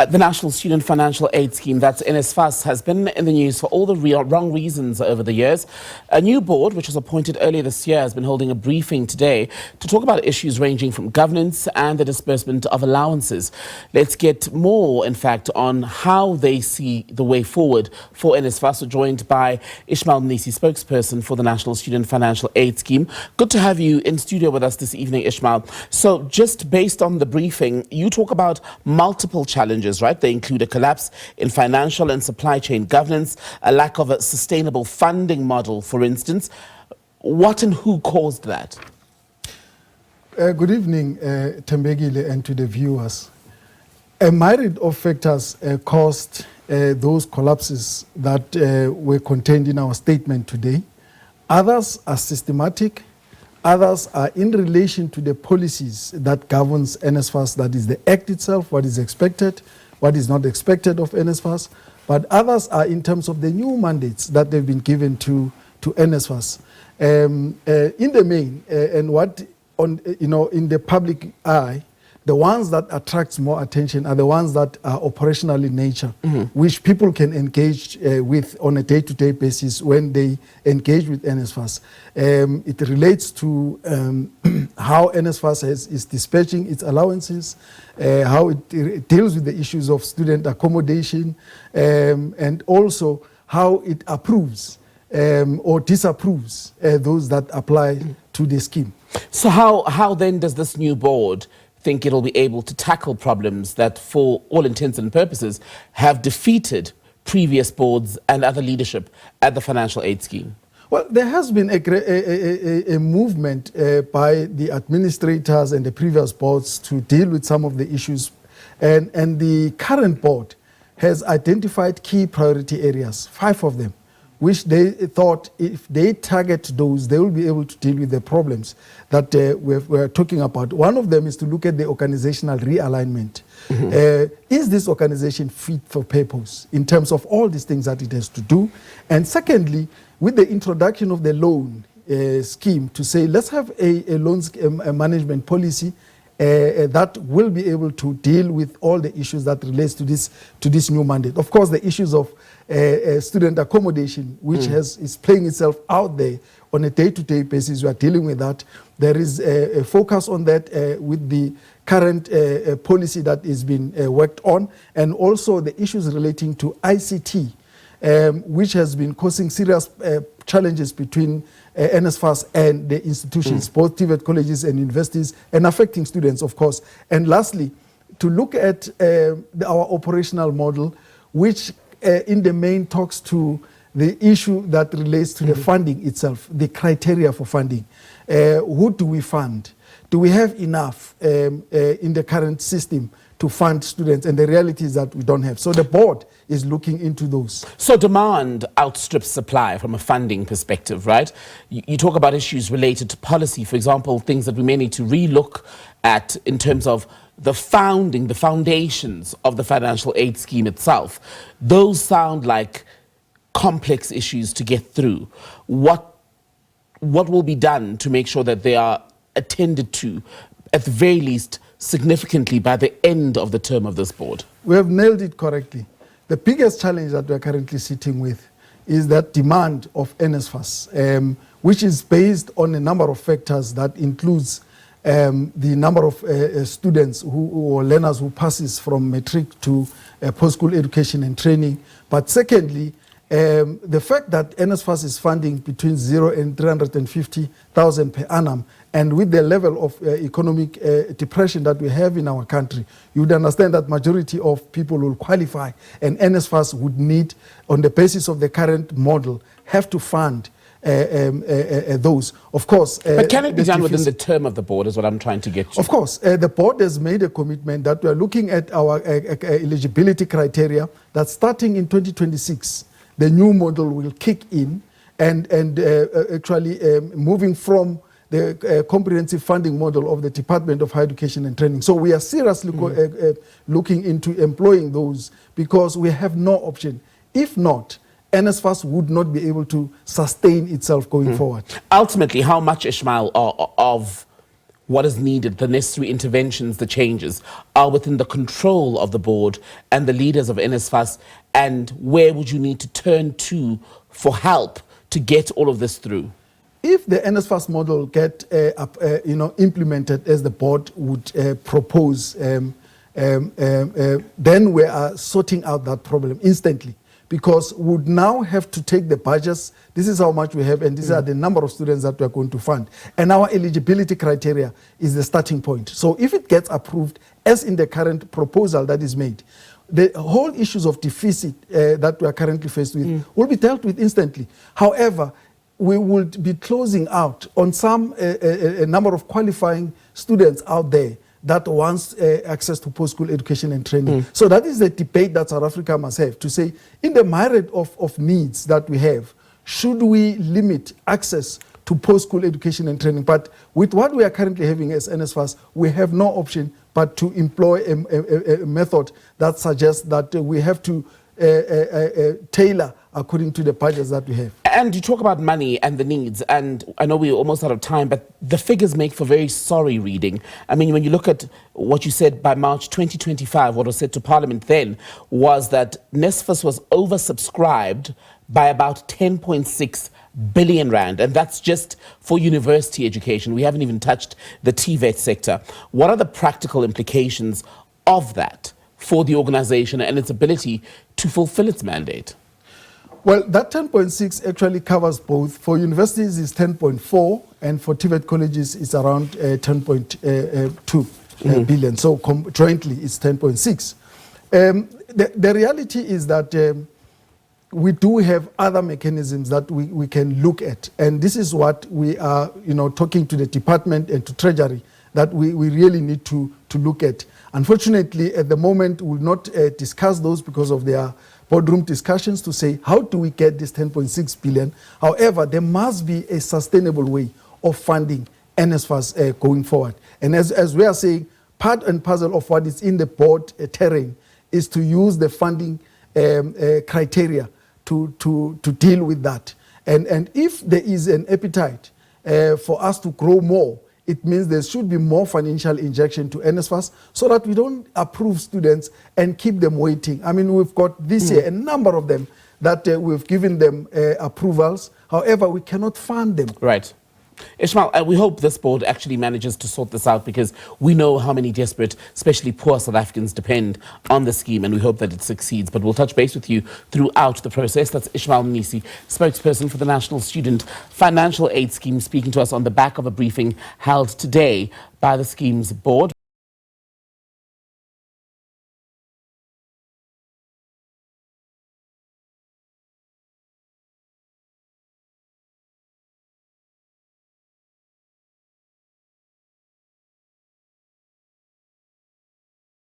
The National Student Financial Aid Scheme, that's NSFAS, has been in the news for all the wrong reasons over the years. A new board, which was appointed earlier this year, has been holding a briefing today to talk about issues ranging from governance and the disbursement of allowances. Let's get more, in fact, on how they see the way forward for NSFAS. We're joined by Ismael Mnisi, spokesperson for the National Student Financial Aid Scheme. Good to have you in studio with us this evening, Ismael. So just based on the briefing, you talk about multiple challenges, right? They include a collapse in financial and supply chain governance, a lack of a sustainable funding model, for instance. What and who caused that? Good evening, Tembegile, and to the viewers. A myriad of factors caused those collapses that were contained in our statement today. Others are systematic. Others are in relation to the policies that governs NSFAS, that is the Act itself, what is expected, what is not expected of NSFAS. But others are in terms of the new mandates that they've been given to NSFAS. In the main, and what in the public eye, the ones that attracts more attention are the ones that are operational in nature, which people can engage with on a day-to-day basis when they engage with NSFAS. It relates to how NSFAS is dispatching its allowances, how it deals with the issues of student accommodation, and also how it approves or disapproves those that apply to the scheme. So how then does this new board think it'll be able to tackle problems that, for all intents and purposes, have defeated previous boards and other leadership at the financial aid scheme? Well, there has been a movement by the administrators and the previous boards to deal with some of the issues, and the current board has identified key priority areas, 5 of them, which they thought if they target those, they will be able to deal with the problems that we're talking about. One of them is to look at the organizational realignment. Is this organization fit for purpose in terms of all these things that it has to do? And secondly, with the introduction of the loan scheme, to say let's have a loans management policy that will be able to deal with all the issues that relates to this new mandate. Of course, the issues of student accommodation, which is playing itself out there on a day-to-day basis. We are dealing with that. There is a focus on that with the current policy that is being worked on, and also the issues relating to ICT, which has been causing serious challenges between NSFAS and the institutions, both TVET colleges and universities, and affecting students, of course. And lastly, to look at our operational model, which in the main talks to the issue that relates to the funding itself, the criteria for funding. Who do we fund? Do we have enough in the current system to fund students? And the reality is that we don't have. So the board is looking into those. So demand outstrips supply from a funding perspective, right? You talk about issues related to policy, for example, things that we may need to relook at in terms of the foundations of the financial aid scheme itself. Those sound like complex issues to get through. What will be done to make sure that they are attended to, at the very least, significantly by the end of the term of this board? We have nailed it correctly. The biggest challenge that we're currently sitting with is that demand of NSFAS, which is based on a number of factors that includes the number of students or learners who passes from matric to post-school education and training. But secondly, the fact that NSFAS is funding between 0 and 350,000 per annum, and with the level of economic depression that we have in our country, you would understand that majority of people will qualify, and NSFAS would need, on the basis of the current model, have to fund those. Of course. But can it be done within the term of the board, is what I'm trying to get to? Of course. The board has made a commitment that we are looking at our eligibility criteria, that starting in 2026, the new model will kick in, and actually moving from the comprehensive funding model of the Department of Higher Education and Training. So we are seriously looking into employing those, because we have no option. If not, NSFAS would not be able to sustain itself going forward. Ultimately, how much, Ismael, of what is needed, the necessary interventions, the changes, are within the control of the board and the leaders of NSFAS? And where would you need to turn to for help to get all of this through? If the NSFAS model get implemented as the board would propose, then we are sorting out that problem instantly, because we would now have to take the budgets. This is how much we have, and these are the number of students that we are going to fund. And our eligibility criteria is the starting point. So if it gets approved, as in the current proposal that is made, the whole issues of deficit that we are currently faced with will be dealt with instantly. However, we will be closing out on some a number of qualifying students out there that wants access to post-school education and training. So that is the debate that South Africa must have, to say, in the myriad of needs that we have, should we limit access to post-school education and training? But with what we are currently having as NSFAS, we have no option but to employ a method that suggests that we have to tailor according to the budgets that we have. And you talk about money and the needs, and I know we're almost out of time, but the figures make for very sorry reading. I mean, when you look at what you said by March 2025, what was said to Parliament then was that NSFAS was oversubscribed by about 10.6 billion rand, and that's just for university education. We haven't even touched the TVET sector. What are the practical implications of that for the organization and its ability to fulfill its mandate? Well, that 10.6 actually covers both. For universities, it's 10.4, and for TVET colleges, it's around 10.2 billion. So jointly, it's 10.6. The reality is that we do have other mechanisms that we can look at, and this is what we are, talking to the department and to Treasury, that we really need to look at. Unfortunately, at the moment, we will not discuss those because of their boardroom discussions to say, how do we get this 10.6 billion? However, there must be a sustainable way of funding NSFAS going forward. And as we are saying, part and parcel of what is in the board terrain is to use the funding criteria to deal with that. And if there is an appetite for us to grow more, it means there should be more financial injection to NSFAS so that we don't approve students and keep them waiting. I mean, we've got this year a number of them that we've given them approvals. However, we cannot fund them. Right. Ismael, we hope this board actually manages to sort this out, because we know how many desperate, especially poor South Africans depend on the scheme, and we hope that it succeeds. But we'll touch base with you throughout the process. That's Ismael Mnisi, spokesperson for the National Student Financial Aid Scheme, speaking to us on the back of a briefing held today by the scheme's board.